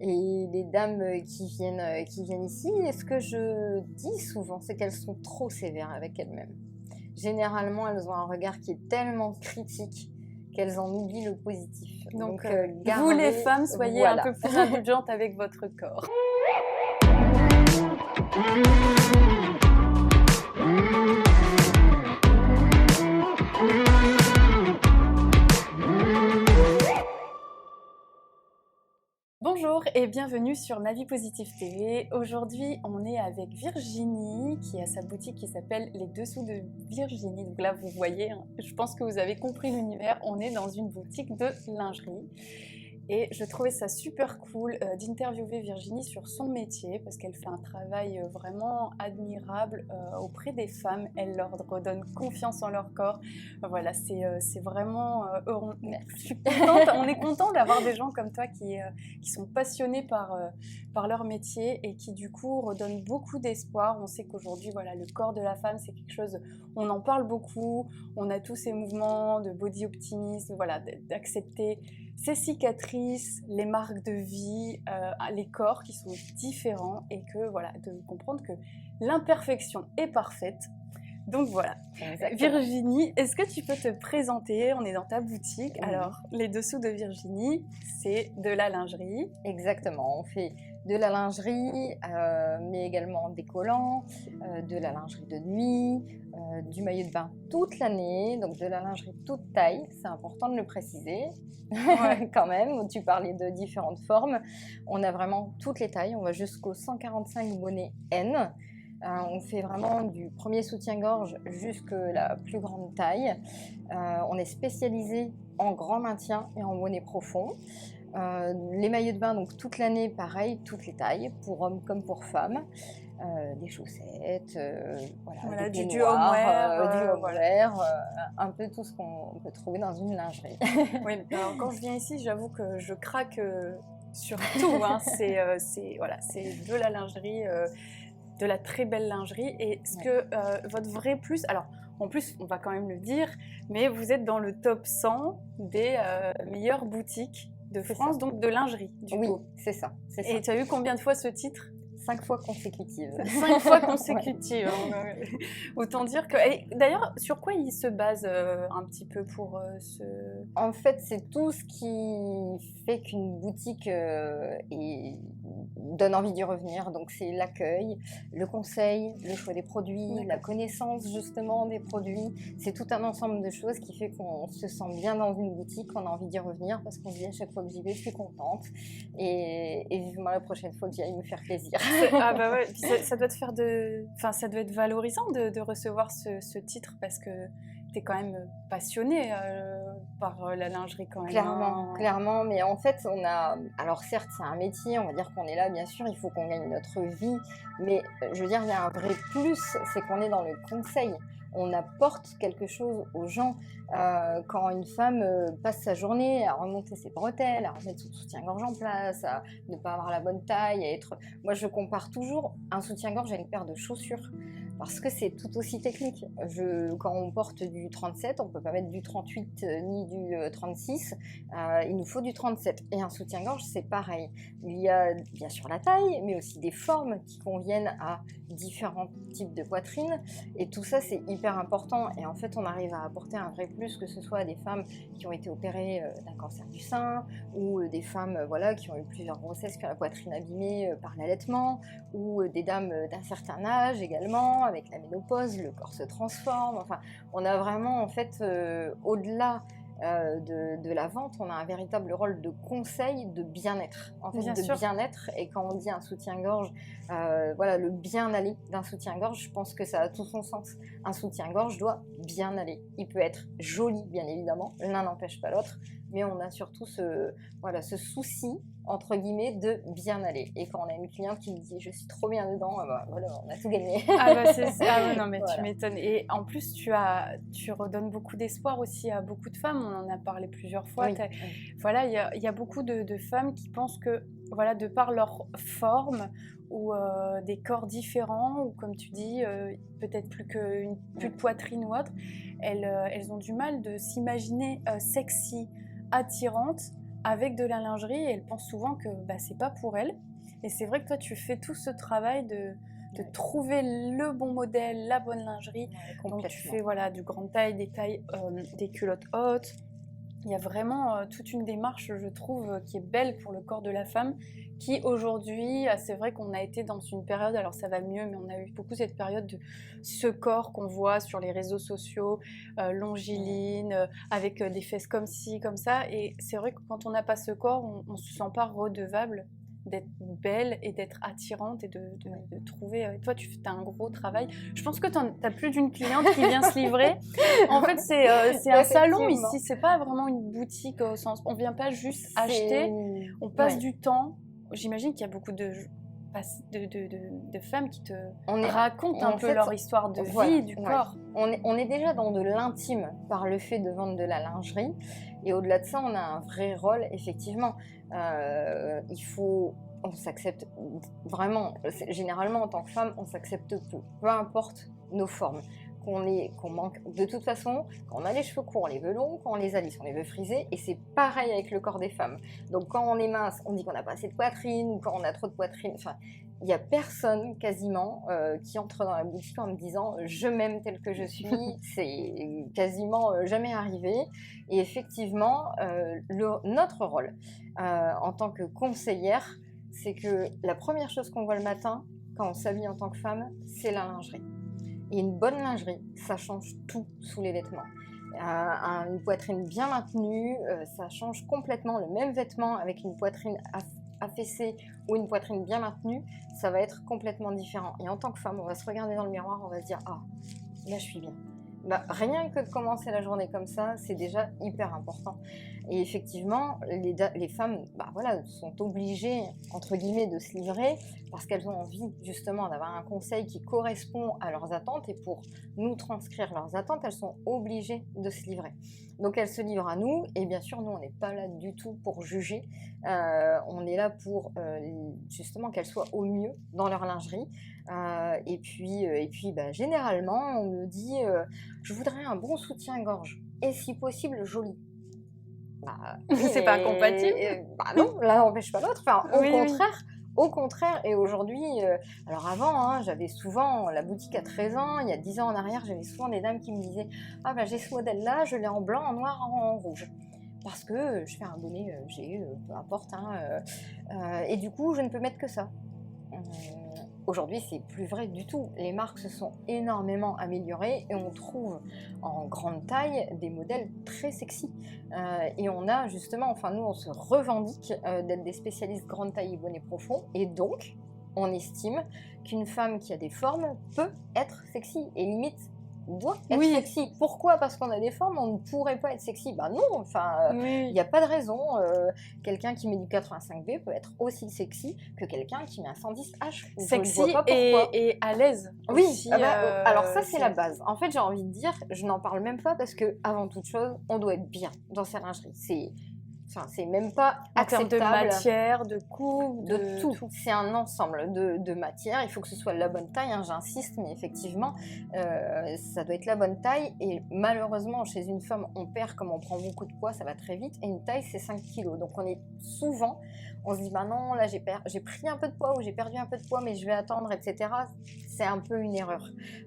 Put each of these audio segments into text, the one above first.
Et les dames qui viennent ici, et ce que je dis souvent, c'est qu'elles sont trop sévères avec elles-mêmes. Généralement, elles ont un regard qui est tellement critique qu'elles en oublient le positif. Donc, vous gardez, les femmes, soyez un peu plus indulgentes avec votre corps. Bonjour et bienvenue sur Ma Vie Positive TV. Aujourd'hui, on est avec Virginie qui a sa boutique qui s'appelle Les Dessous de Virginie. Donc là, vous voyez, je pense que vous avez compris l'univers. On est dans une boutique de lingerie. Et je trouvais ça super cool d'interviewer Virginie sur son métier parce qu'elle fait un travail vraiment admirable auprès des femmes. Elle leur redonne confiance en leur corps. Voilà, c'est vraiment... je suis contente, on est content d'avoir des gens comme toi qui sont passionnés par leur métier et qui du coup redonnent beaucoup d'espoir. On sait qu'aujourd'hui, voilà, le corps de la femme, c'est quelque chose... On en parle beaucoup, on a tous ces mouvements de body optimisme, voilà, d'accepter ces cicatrices, les marques de vie, les corps qui sont différents et que voilà, de comprendre que l'imperfection est parfaite. Donc voilà. Exactement. Virginie, est-ce que tu peux te présenter? On est dans ta boutique. Oui. Alors, Les Dessous de Virginie, c'est de la lingerie. Exactement. On fait de la lingerie, mais également des collants, de la lingerie de nuit, du maillot de bain toute l'année, donc de la lingerie toute taille. C'est important de le préciser. Ouais. Quand même. Tu parlais de différentes formes. On a vraiment toutes les tailles. On va jusqu'au 145 bonnet N. On fait vraiment du premier soutien-gorge jusqu'à la plus grande taille. On est spécialisé en grand maintien et en bonnet profond. Les maillots de bain, donc toute l'année, pareil, toutes les tailles, pour hommes comme pour femmes. Des chaussettes, voilà, du homeware, un peu tout ce qu'on peut trouver dans une lingerie. Oui, alors quand je viens ici, j'avoue que je craque sur tout. Hein. C'est de la lingerie. De la très belle lingerie. Et ce que votre vrai plus, alors en plus on va quand même le dire, mais vous êtes dans le top 100 des meilleures boutiques de France, donc de lingerie du coup. Oui, c'est ça. Et tu as eu combien de fois ce titre? 5 fois consécutives. 5 fois consécutives. Ouais. Autant dire que... D'ailleurs, sur quoi il se base un petit peu pour ce... En fait, c'est tout ce qui fait qu'une boutique donne envie d'y revenir. Donc, c'est l'accueil, le conseil, le choix des produits, la connaissance justement des produits. C'est tout un ensemble de choses qui fait qu'on se sent bien dans une boutique, qu'on a envie d'y revenir parce qu'on se dit à chaque fois que j'y vais, je suis contente. Et vivement la prochaine fois que j'y aille me faire plaisir. Ah bah ouais, ça doit te faire ça doit être valorisant de recevoir ce titre parce que t'es quand même passionnée par la lingerie quand même. Clairement, mais en fait alors certes c'est un métier, on va dire qu'on est là bien sûr, il faut qu'on gagne notre vie, mais je veux dire il y a un vrai plus, c'est qu'on est dans le conseil. On apporte quelque chose aux gens. Quand une femme passe sa journée à remonter ses bretelles, à remettre son soutien-gorge en place, à ne pas avoir la bonne taille, à être... Moi, je compare toujours un soutien-gorge à une paire de chaussures, parce que c'est tout aussi technique. Quand on porte du 37, on ne peut pas mettre du 38 ni du 36, il nous faut du 37. Et un soutien-gorge, c'est pareil. Il y a bien sûr la taille, mais aussi des formes qui conviennent à différents types de poitrine, et tout ça, c'est hyper important. Et en fait, on arrive à apporter un vrai plus, que ce soit des femmes qui ont été opérées d'un cancer du sein, ou des femmes qui ont eu plusieurs grossesses, qui ont la poitrine abîmée par l'allaitement, ou des dames d'un certain âge également, avec la ménopause, le corps se transforme. Enfin, on a vraiment, en fait, au-delà de la vente, on a un véritable rôle de conseil, de bien-être, en fait, bien-être. Et quand on dit un soutien-gorge, le bien-aller d'un soutien-gorge, je pense que ça a tout son sens. Un soutien-gorge doit bien aller. Il peut être joli, bien évidemment, l'un n'empêche pas l'autre, mais on a surtout ce souci, entre guillemets, de bien aller. Et quand on a une cliente qui me dit « je suis trop bien dedans », on a tout gagné. Non mais tu m'étonnes. Et en plus, tu redonnes beaucoup d'espoir aussi à beaucoup de femmes. On en a parlé plusieurs fois. Oui. Voilà, il y a beaucoup de femmes qui pensent que, voilà, de par leur forme ou des corps différents, ou comme tu dis, peut-être plus de poitrine ou autre, elles ont du mal de s'imaginer sexy, attirante, avec de la lingerie et elles pensent souvent que c'est pas pour elles. Et c'est vrai que toi, tu fais tout ce travail de trouver le bon modèle, la bonne lingerie. Ouais, Donc tu complètement. fais voilà, du grande taille, des tailles, des culottes hautes. Il y a vraiment toute une démarche, je trouve, qui est belle pour le corps de la femme, qui aujourd'hui, c'est vrai qu'on a été dans une période, alors ça va mieux, mais on a eu beaucoup cette période de ce corps qu'on voit sur les réseaux sociaux, longiligne, avec des fesses comme ci, comme ça. Et c'est vrai que quand on n'a pas ce corps, on ne se sent pas redevable d'être belle et d'être attirante et de trouver... toi, tu as un gros travail. Je pense que tu as plus d'une cliente qui vient se livrer. En fait, c'est un salon ici, c'est pas vraiment une boutique au sens... On vient pas juste acheter, on passe du temps. J'imagine qu'il y a beaucoup de femmes qui te racontent un peu leur histoire de vie, du corps. On est déjà dans de l'intime par le fait de vendre de la lingerie. Et au-delà de ça, on a un vrai rôle, effectivement. On s'accepte vraiment, généralement en tant que femme, on s'accepte peu importe nos formes. Qu'on manque. De toute façon, quand on a les cheveux courts, on les veut longs, quand on les a lisses, on les veut frisés, et c'est pareil avec le corps des femmes. Donc quand on est mince, on dit qu'on n'a pas assez de poitrine, ou quand on a trop de poitrine, enfin, il n'y a personne quasiment qui entre dans la boutique en me disant « je m'aime tel que je suis », c'est quasiment jamais arrivé. Et effectivement, notre rôle en tant que conseillère, c'est que la première chose qu'on voit le matin, quand on s'habille en tant que femme, c'est la lingerie. Et une bonne lingerie, ça change tout sous les vêtements. Une poitrine bien maintenue, ça change complètement. Le même vêtement avec une poitrine affaissée ou une poitrine bien maintenue, ça va être complètement différent. Et en tant que femme, on va se regarder dans le miroir, on va se dire « Ah, là je suis bien ». Rien que de commencer la journée comme ça, c'est déjà hyper important. Et effectivement, les femmes sont obligées, entre guillemets, de se livrer parce qu'elles ont envie justement d'avoir un conseil qui correspond à leurs attentes. Et pour nous transcrire leurs attentes, elles sont obligées de se livrer. Donc elles se livrent à nous, et bien sûr, nous, on n'est pas là du tout pour juger. On est là pour justement qu'elles soient au mieux dans leur lingerie. Et puis généralement, on me dit je voudrais un bon soutien-gorge et si possible joli. C'est pas compatible. Non, l'un n'empêche pas l'autre. Enfin, au contraire, et aujourd'hui, alors avant, j'avais souvent, la boutique à 13 ans, il y a 10 ans en arrière, j'avais souvent des dames qui me disaient « Ah j'ai ce modèle-là, je l'ai en blanc, en noir, en rouge. » Parce que je fais un bonnet, peu importe. Et du coup, je ne peux mettre que ça. Aujourd'hui, c'est plus vrai du tout. Les marques se sont énormément améliorées et on trouve en grande taille des modèles très sexy. Et on a justement, nous, on se revendique d'être des spécialistes grande taille et bonnet profond. Et donc, on estime qu'une femme qui a des formes peut être sexy et limite doit être sexy. Pourquoi? Parce qu'on a des formes, on ne pourrait pas être sexy. Non, il n'y a pas de raison. Quelqu'un qui met du 85B peut être aussi sexy que quelqu'un qui met un 110H. Sexy et à l'aise. Oui, aussi, alors ça c'est la base. En fait, j'ai envie de dire, je n'en parle même pas parce que avant toute chose, on doit être bien dans sa lingerie. C'est même pas acceptable. En termes de matière, de coupe, de tout. C'est un ensemble de matières. Il faut que ce soit la bonne taille, j'insiste, mais effectivement, ça doit être la bonne taille. Et malheureusement, chez une femme, on perd comme on prend beaucoup de poids, ça va très vite. Et une taille, c'est 5 kilos. Donc on se dit, non, là j'ai pris un peu de poids ou j'ai perdu un peu de poids, mais je vais attendre, etc. C'est un peu une erreur.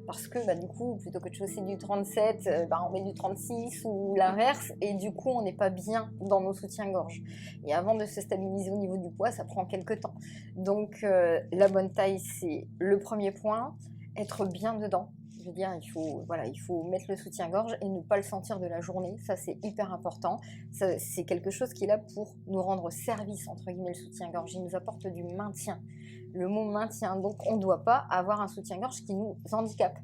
Parce que du coup, plutôt que de chausser du 37, on met du 36 ou l'inverse. Et du coup, on n'est pas bien dans nos soutiens-gorge. Et avant de se stabiliser au niveau du poids, ça prend quelques temps. Donc, la bonne taille, c'est le premier point. Être bien dedans. Je veux dire, il faut mettre le soutien-gorge et ne pas le sentir de la journée. Ça, c'est hyper important. C'est quelque chose qui est là pour nous rendre service, entre guillemets, le soutien-gorge. Il nous apporte du maintien. Le mot maintien. Donc, on ne doit pas avoir un soutien-gorge qui nous handicape.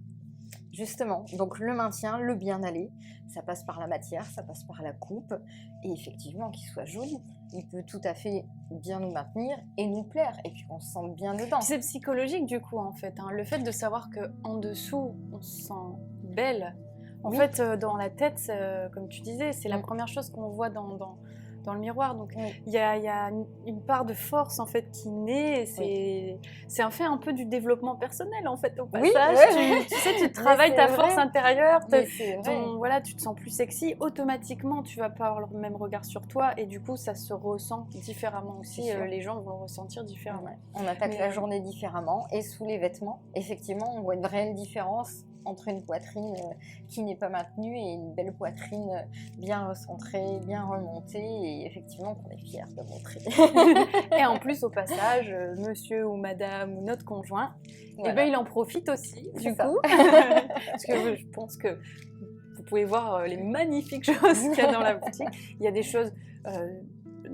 Justement, donc le maintien, le bien-aller, ça passe par la matière, ça passe par la coupe, et effectivement qu'il soit joli. Il peut tout à fait bien nous maintenir et nous plaire, et puis on se sente bien dedans. C'est psychologique du coup en fait, le fait de savoir qu'en dessous on se sent belle. En fait, dans la tête, comme tu disais, c'est la première chose qu'on voit dans le miroir. Donc Oui. il y a une part de force en fait qui naît. C'est un fait un peu du développement personnel en fait au Oui, passage. ouais. Tu sais, tu Mais travailles c'est ta vrai. force intérieure. Mais c'est vrai. Voilà, tu te sens plus sexy. Automatiquement, tu vas pas avoir le même regard sur toi et du coup, ça se ressent différemment aussi. C'est sûr. Les gens vont le ressentir différemment. Ouais. On attaque Mais, la journée différemment et sous les vêtements, effectivement, on voit une réelle différence entre une poitrine qui n'est pas maintenue et une belle poitrine bien recentrée, bien remontée et effectivement qu'on est fier de montrer. Et en plus, au passage, monsieur ou madame ou notre conjoint, Voilà. eh ben, il en profite aussi, C'est du ça. coup. Parce que je pense que vous pouvez voir les magnifiques choses qu'il y a dans la boutique. Il y a des choses,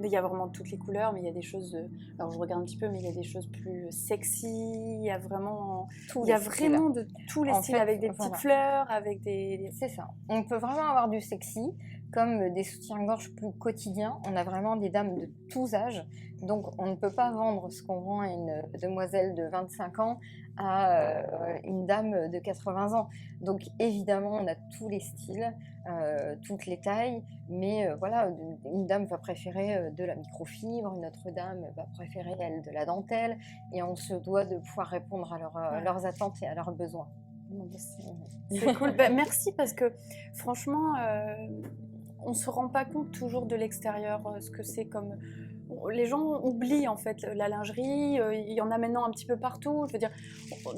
il y a vraiment toutes les couleurs, mais il y a des choses, alors je regarde un petit peu, mais il y a des choses plus sexy, il y a vraiment, Tous il y a les styles. vraiment de tous les En styles, fait, avec des petites voilà. fleurs, avec des... C'est ça. On peut vraiment avoir du sexy, comme des soutiens-gorge plus quotidiens. On a vraiment des dames de tous âges. Donc, on ne peut pas vendre ce qu'on vend à une demoiselle de 25 ans à une dame de 80 ans. Donc, évidemment, on a tous les styles, toutes les tailles. Mais voilà, une dame va préférer de la microfibre, une autre dame va préférer, elle, de la dentelle. Et on se doit de pouvoir répondre à leurs attentes et à leurs besoins. C'est cool. Bah, merci parce que franchement, on ne se rend pas compte toujours de l'extérieur ce que c'est comme. Les gens oublient en fait la lingerie, il y en a maintenant un petit peu partout. Je veux dire,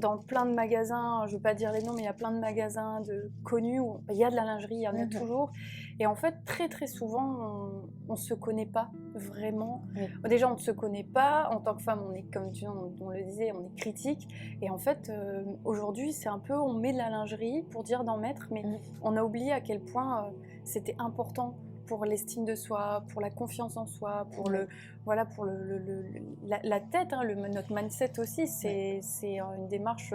dans plein de magasins, je ne veux pas dire les noms, mais il y a plein de magasins connus où il y a de la lingerie, il y en a toujours. Et en fait, très très souvent, on ne se connaît pas vraiment. Oui. Déjà, on ne se connaît pas. En tant que femme, on est, comme on le disait, on est critique. Et en fait, aujourd'hui, c'est un peu, on met de la lingerie pour dire d'en mettre, mais on a oublié à quel point c'était important pour l'estime de soi, pour la confiance en soi, pour pour la tête, hein, notre mindset aussi. C'est une démarche.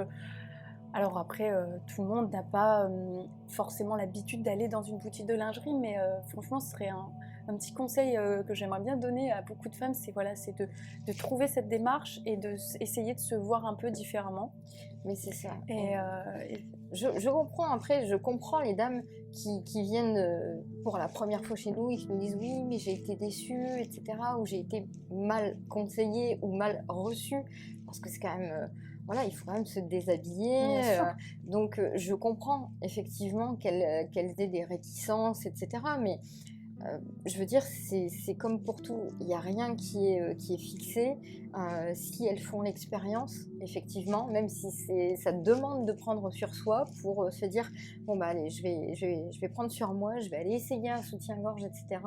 Alors après, tout le monde n'a pas forcément l'habitude d'aller dans une boutique de lingerie, mais franchement, ce serait un petit conseil que j'aimerais bien donner à beaucoup de femmes, c'est de trouver cette démarche et d'essayer de se voir un peu différemment. Mais c'est ça. Et je comprends, après, je comprends les dames qui viennent pour la première fois chez nous et qui nous disent oui, mais j'ai été déçue, etc., ou j'ai été mal conseillée ou mal reçue, parce que c'est quand même... voilà, il faut quand même se déshabiller. Donc, je comprends effectivement qu'elles aient des réticences, etc., mais... je veux dire, c'est comme pour tout, il n'y a rien qui est fixé. Si elles font l'expérience, effectivement, même si ça demande de prendre sur soi pour se dire, bon bah allez, je vais prendre sur moi, je vais aller essayer un soutien-gorge, etc.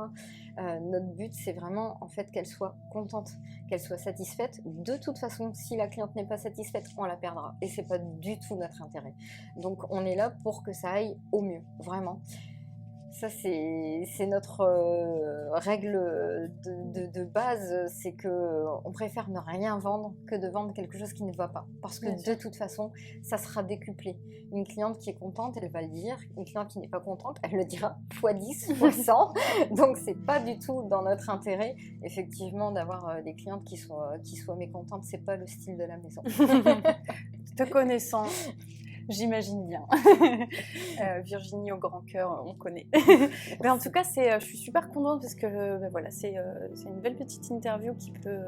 Notre but, c'est vraiment en fait qu'elle soit contente, qu'elle soit satisfaite. De toute façon, si la cliente n'est pas satisfaite, on la perdra. Et c'est pas du tout notre intérêt. Donc on est là pour que ça aille au mieux, vraiment. Ça, c'est notre règle de base, c'est qu'on préfère ne rien vendre que de vendre quelque chose qui ne va pas. Parce que de toute façon, ça sera décuplé. Une cliente qui est contente, elle va le dire. Une cliente qui n'est pas contente, elle le dira x10, x100. Donc, c'est pas du tout dans notre intérêt, effectivement, d'avoir des clientes qui soient mécontentes. C'est pas le style de la maison. Te connaissant, j'imagine bien. Virginie au grand cœur, on connaît. Mais en tout cas, je suis super contente parce que voilà, c'est une belle petite interview qui peut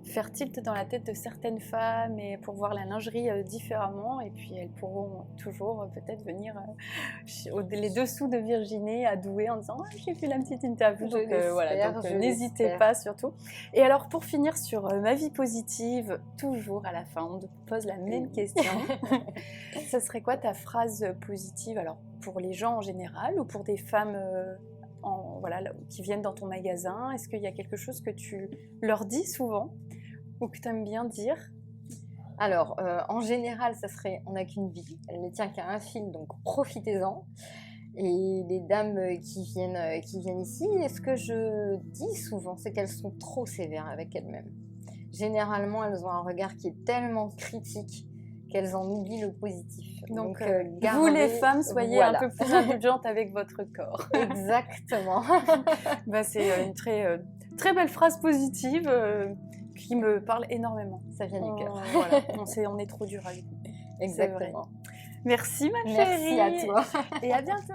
faire tilt dans la tête de certaines femmes et pour voir la lingerie différemment. Et puis elles pourront toujours peut-être venir les dessous de Virginie à Douai en disant j'ai fait la petite interview. Donc voilà, donc n'hésitez pas surtout. Et alors pour finir sur ma vie positive, toujours à la fin, on te pose la même question. Ça serait quoi ta phrase positive, alors pour les gens en général ou pour des femmes qui viennent dans ton magasin? Est-ce qu'il y a quelque chose que tu leur dis souvent ou que tu aimes bien dire? Alors, en général, ça serait « on n'a qu'une vie, elle ne tient qu'à un fil, donc profitez-en ». Et les dames qui viennent ici, ce que je dis souvent, c'est qu'elles sont trop sévères avec elles-mêmes. Généralement, elles ont un regard qui est tellement critique qu'elles en oublient le positif. Donc gardez, vous les femmes, soyez un peu plus indulgentes avec votre corps. Exactement. C'est une très belle phrase positive qui me parle énormément. Ça vient du cœur. Voilà, on est trop dur avec vous. Exactement. Merci ma chérie. Merci à toi. Et à bientôt.